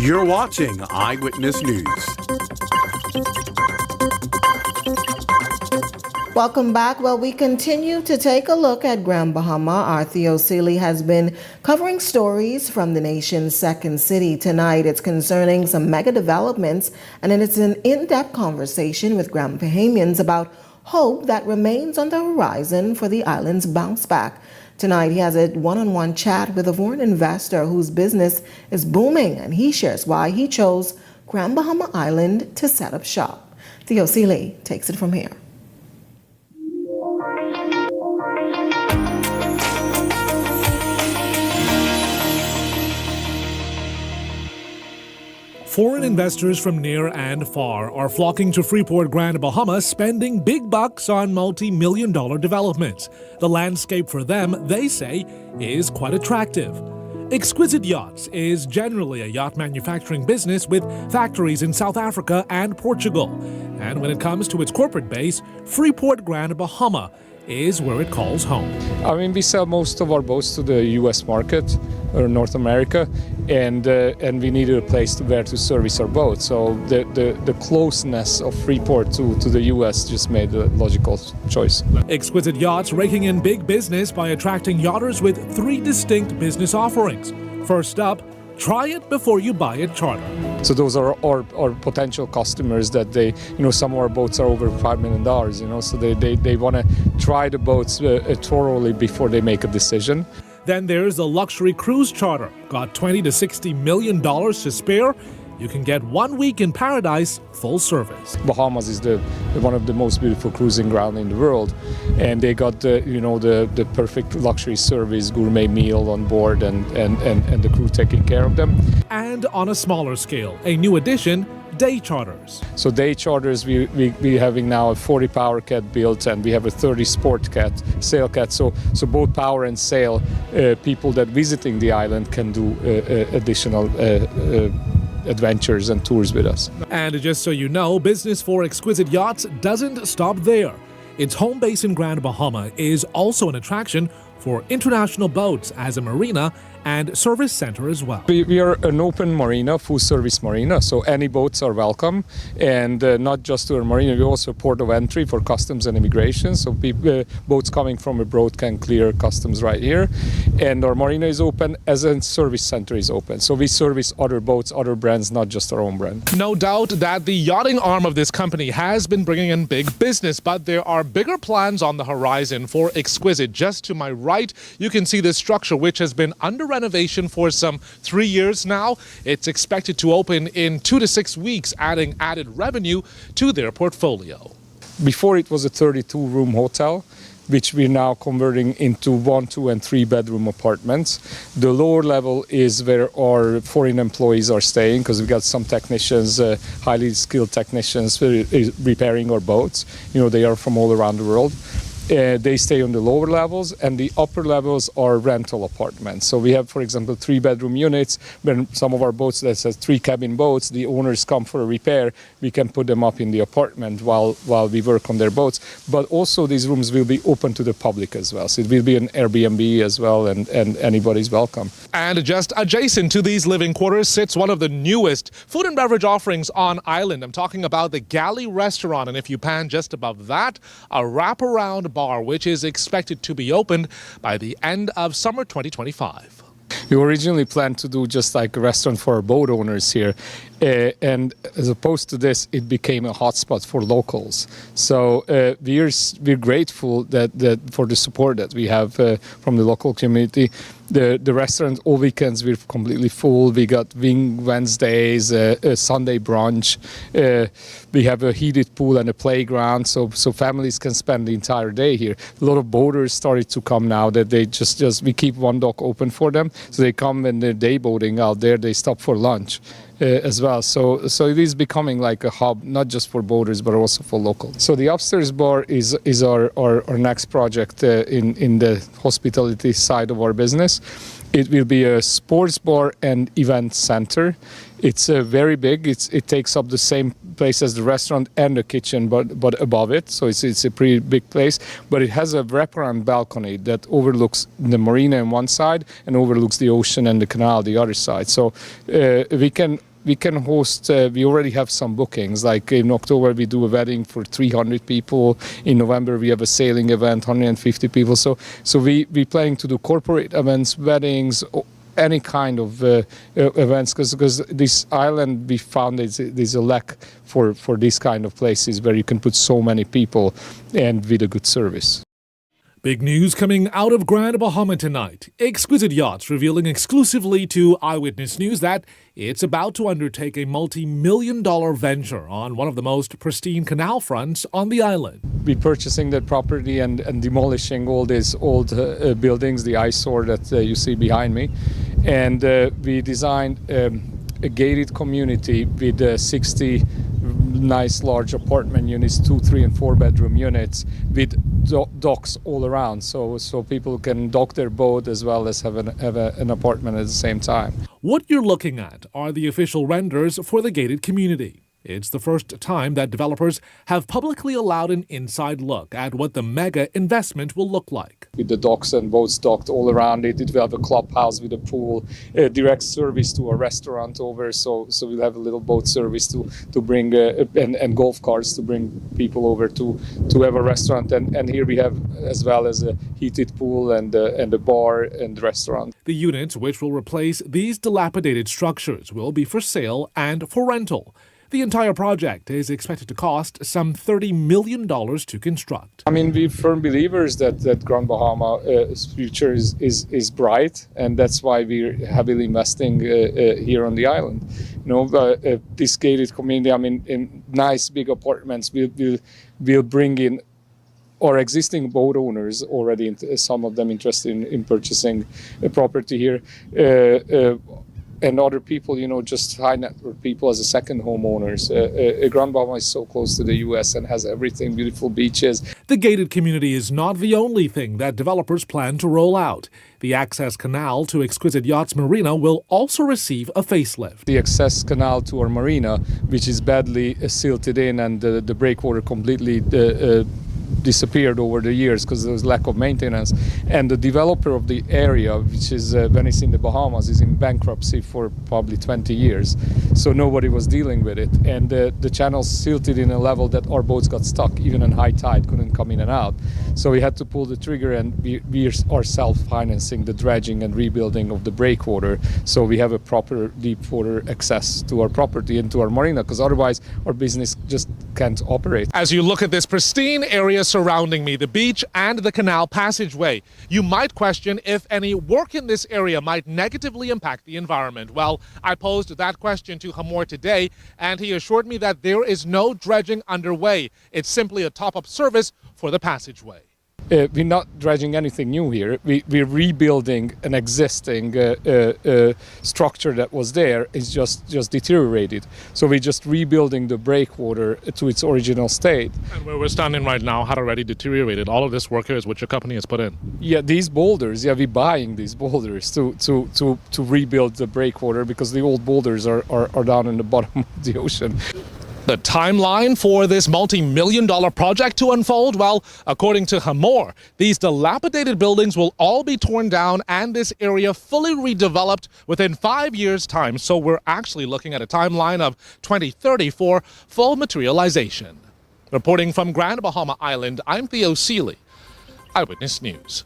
You're watching Eyewitness News. Welcome back. Well, we continue to take a look at Grand Bahama. Our Theo Sealy has been covering stories from the nation's second city. Tonight, it's concerning some mega developments, and it's an in-depth conversation with Grand Bahamians about hope that remains on the horizon for the island's bounce back. Tonight, he has a one-on-one chat with a foreign investor whose business is booming, and he shares why he chose Grand Bahama Island to set up shop. Theo Sealy takes it from here. Foreign investors from near and far are flocking to Freeport, Grand Bahama, spending big bucks on multi-million-dollar developments. The landscape for them, they say, is quite attractive. Xquisite Yachts is generally a yacht manufacturing business with factories in South Africa and Portugal. And when it comes to its corporate base, Freeport, Grand Bahama is where it calls home. I mean, we sell most of our boats to the U.S. market or North America, and we needed a place where to service our boats. So the closeness of Freeport to the U.S. just made a logical choice. Xquisite Yachts raking in big business by attracting yachters with 3 distinct business offerings. First up, try it before you buy it charter. So those are our potential customers that they, some of our boats are over $5 million, so they want to try the boats thoroughly before they make a decision. Then there's the luxury cruise charter. Got $20 to $60 million to spare. You can get 1 week in paradise, full service. Bahamas is one of the most beautiful cruising ground in the world, and they got the perfect luxury service, gourmet meal on board, and the crew taking care of them. And on a smaller scale, a new addition, day charters. So day charters, we having now a 40 power cat built, and we have a 30 sport cat, sail cat. So both power and sail, people that visiting the island can do additional adventures and tours with us. And just so you know, business for Xquisite Yachts doesn't stop there. Its home base in Grand Bahama is also an attraction for international boats as a marina and service center as well. We are an open marina, full-service marina, so any boats are welcome, and not just to our marina, we also a port of entry for customs and immigration, so boats coming from abroad can clear customs right here, and our marina is open as a service center is open, so we service other boats, other brands, not just our own brand. No doubt that the yachting arm of this company has been bringing in big business, but there are bigger plans on the horizon for Xquisite. Just to my right, you can see this structure, which has been under renovation for some 3 years now. It's expected to open in 2 to 6 weeks, adding added revenue to their portfolio. Before it was a 32-room hotel, which we're now converting into 1, 2, and 3 bedroom apartments. The lower level is where our foreign employees are staying, because we got some technicians, highly skilled technicians repairing our boats. They are from all around the world. They stay on the lower levels, and the upper levels are rental apartments. So we have, for example, 3 bedroom units. When some of our boats that has 3 cabin boats, the owners come for a repair, we can put them up in the apartment while we work on their boats. But also these rooms will be open to the public as well. So it will be an Airbnb as well, and anybody's welcome. And just adjacent to these living quarters sits one of the newest food and beverage offerings on island. I'm talking about the Galley restaurant, and if you pan just above that, a wraparound bar, which is expected to be opened by the end of summer 2025. We originally planned to do just like a restaurant for our boat owners here, and as opposed to this, it became a hotspot for locals. So we're grateful that for the support that we have from the local community. The restaurant all weekends we're completely full. We got wing Wednesdays, a Sunday brunch. We have a heated pool and a playground, so families can spend the entire day here. A lot of boaters started to come now that they just we keep one dock open for them, so they come when they're day boating out there. They stop for lunch as well. So it is becoming like a hub, not just for boaters but also for locals. So the upstairs bar is our next project in the hospitality side of our business. It will be a sports bar and event center. It's very big. It takes up the same place has the restaurant and the kitchen, but above it. So it's a pretty big place. But it has a wraparound balcony that overlooks the marina on one side and overlooks the ocean and the canal the other side. So we can host, we already have some bookings, like in October we do a wedding for 300 people, in November we have a sailing event, 150 people, so we planning to do corporate events, weddings, any kind of events, because this island, we found there's a lack for these kind of places where you can put so many people and with a good service. Big news coming out of Grand Bahama tonight. Xquisite Yachts revealing exclusively to Eyewitness News that it's about to undertake a multi-million-dollar venture on one of the most pristine canal fronts on the island. We're purchasing that property and demolishing all these old buildings, the eyesore that you see behind me. And we designed a gated community with 60 nice large apartment units, 2, 3, and 4 bedroom units with docks all around, so people can dock their boat as well as have an apartment at the same time. What you're looking at are the official renders for the gated community. It's the first time that developers have publicly allowed an inside look at what the mega investment will look like. With the docks and boats docked all around it, it will have a clubhouse with a pool, direct service to a restaurant over, so we'll have a little boat service to bring, and golf carts to bring people over to have a restaurant. And here we have as well as a heated pool and a bar and restaurant. The units, which will replace these dilapidated structures, will be for sale and for rental. The entire project is expected to cost some $30 million to construct. I mean, we're firm believers that Grand Bahama's future is bright, and that's why we're heavily investing here on the island. You know, this gated community, I mean, in nice big apartments, we'll bring in our existing boat owners already, some of them interested in purchasing a property here. And other people, you know, just high net worth people as a second homeowners. Grand Bahama is so close to the U.S. and has everything, beautiful beaches. The gated community is not the only thing that developers plan to roll out. The access canal to Exquisite Yachts Marina will also receive a facelift. The access canal to our marina, which is badly silted in, and the breakwater completely disappeared over the years because there was lack of maintenance, and the developer of the area, which is Venice in the Bahamas, is in bankruptcy for probably 20 years, so nobody was dealing with it, and the channels silted in a level that our boats got stuck, even in high tide couldn't come in and out, so we had to pull the trigger, and we are self-financing the dredging and rebuilding of the breakwater, so we have a proper deep water access to our property and to our marina, because otherwise our business just can't operate. As you look at this pristine area surrounding me, the beach and the canal passageway, you might question if any work in this area might negatively impact the environment. Well, I posed that question to Hamor today, and he assured me that there is no dredging underway. It's simply a top-up service for the passageway. We're not dredging anything new here. We're rebuilding an existing structure that was there. It's just deteriorated. So we're just rebuilding the breakwater to its original state. And where we're standing right now had already deteriorated. All of this work here is what your company has put in. Yeah, these boulders. Yeah, we're buying these boulders to rebuild the breakwater, because the old boulders are down in the bottom of the ocean. The timeline for this multi-million-dollar project to unfold? Well, according to Hamor, these dilapidated buildings will all be torn down and this area fully redeveloped within 5 years' time. So we're actually looking at a timeline of 2030 for full materialization. Reporting from Grand Bahama Island, I'm Theo Sealy, Eyewitness News.